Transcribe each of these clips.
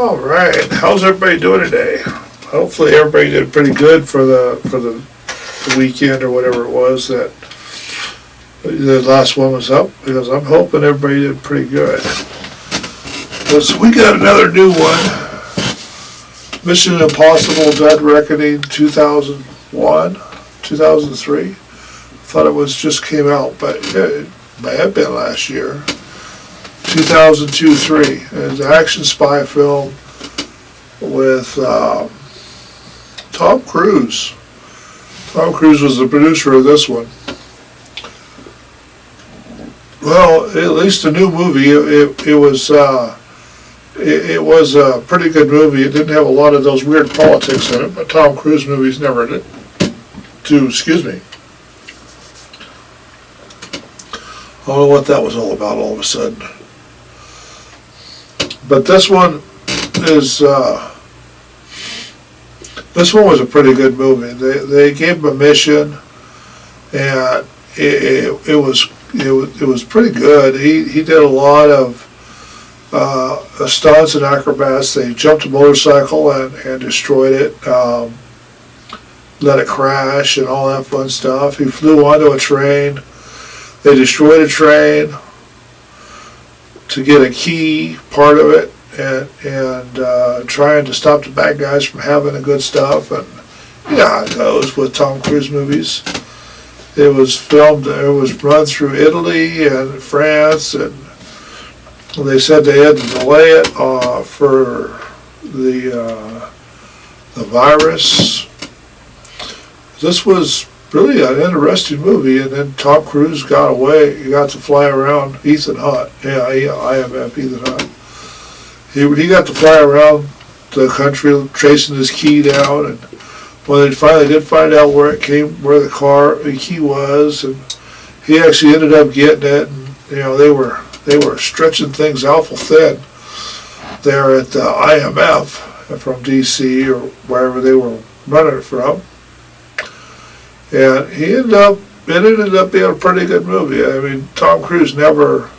All right, how's everybody doing today? Hopefully everybody did pretty good for the weekend or whatever it was that the last one was up, because I'm hoping everybody did pretty good. So we got another new one. Mission Impossible Dead Reckoning 2001, 2003. Thought it was just came out, but it may have been last year. 2002-3. It's an action spy film with Tom Cruise. Tom Cruise was the producer of this one. Well, at least the new movie, it was a pretty good movie. It didn't have a lot of those weird politics in it, but Tom Cruise movies never did. Excuse me. I don't know what that was all about all of a sudden. But this one is, this one was a pretty good movie. They gave him a mission, and it was pretty good. He did a lot of stunts and acrobats. They jumped a motorcycle and destroyed it, let it crash and all that fun stuff. He flew onto a train. They destroyed a train to get a key part of it, and trying to stop the bad guys from having the good stuff. And you know how it goes with Tom Cruise movies. It was filmed, it was run through Italy and France, and they said they had to delay it for the virus. This was really an interesting movie, and then Tom Cruise got away. He got to fly around Ethan Hunt. Yeah, IMF Ethan Hunt. He got to fly around the country chasing his key down, and when they finally did find out where it came, where the key was, and he actually ended up getting it. And you know, they were stretching things awful thin there at the IMF from DC or wherever they were running it from. And it ended up being a pretty good movie. I mean, Tom Cruise never,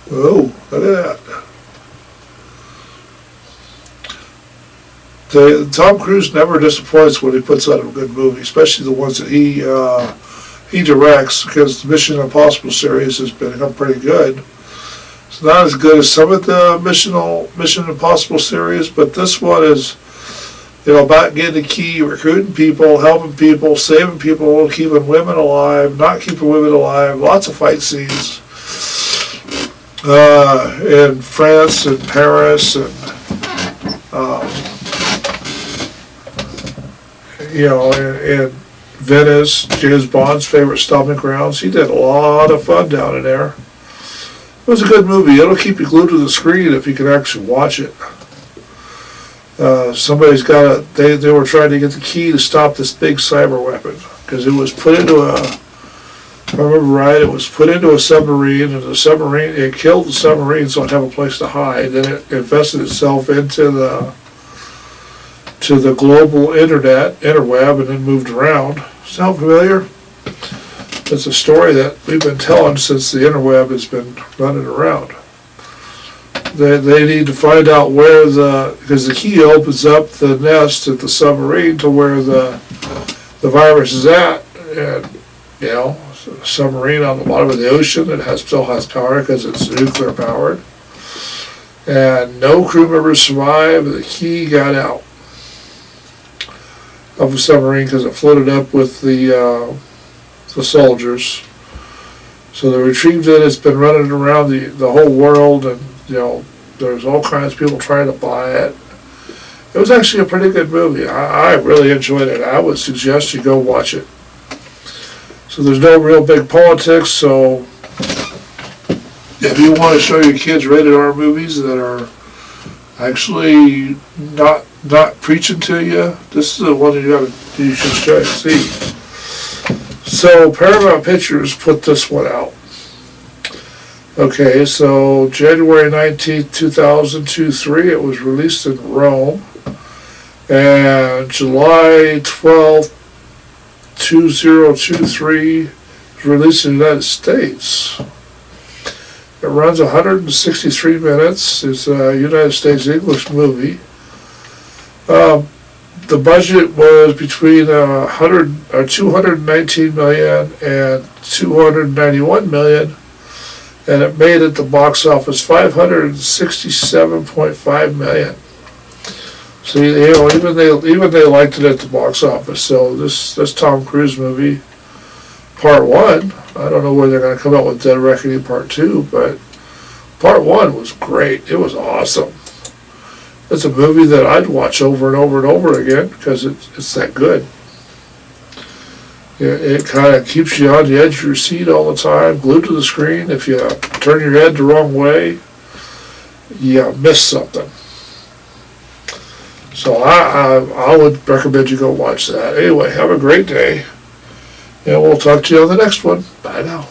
oh, look at that. Tom Cruise never disappoints when he puts out a good movie, especially the ones that he directs, because the Mission Impossible series has become pretty good. It's not as good as some of the Mission Impossible series, but this one is, you know, about getting the key, recruiting people, helping people, saving people, keeping women alive, not keeping women alive, lots of fight scenes in France and Paris and you know, in Venice, James Bond's favorite stomping grounds. He did a lot of fun down in there. It was a good movie. It'll keep you glued to the screen if you can actually watch it. Somebody's got they were trying to get the key to stop this big cyber weapon, because it was put into if I remember right, it was put into a submarine, and the submarine, it killed the submarine so it didn't have a place to hide. Then it invested itself into the global interweb, and then moved around. Sound familiar? It's a story that we've been telling since the interweb has been running around. They need to find out where because the key opens up the nest at the submarine to where the virus is at, and you know, a submarine on the bottom of the ocean that still has power because it's nuclear powered, and no crew members survived. The key got out of the submarine because it floated up with the soldiers. So they retrieved it. It's been running around the whole world, and you know, there's all kinds of people trying to buy it. It was actually a pretty good movie. I really enjoyed it. I would suggest you go watch it. So there's no real big politics, so if you want to show your kids rated R movies that are actually not preaching to you, this is the one you should try to see. So Paramount Pictures put this one out. Okay, so January 19th, 2002-3, it was released in Rome. And July 12th, 2023, it was released in the United States. It runs 163 minutes. It's a United States English movie. The budget was between 219 million and 291 million, and it made at the box office 567.5 million. So even they liked it at the box office. So this Tom Cruise movie, Part 1. I don't know where they're going to come out with Dead Reckoning Part 2, but Part 1 was great. It was awesome. It's a movie that I'd watch over and over and over again because it's that good. It kind of keeps you on the edge of your seat all the time, glued to the screen. If you turn your head the wrong way, you miss something. So I would recommend you go watch that. Anyway, have a great day, and we'll talk to you on the next one. Bye now.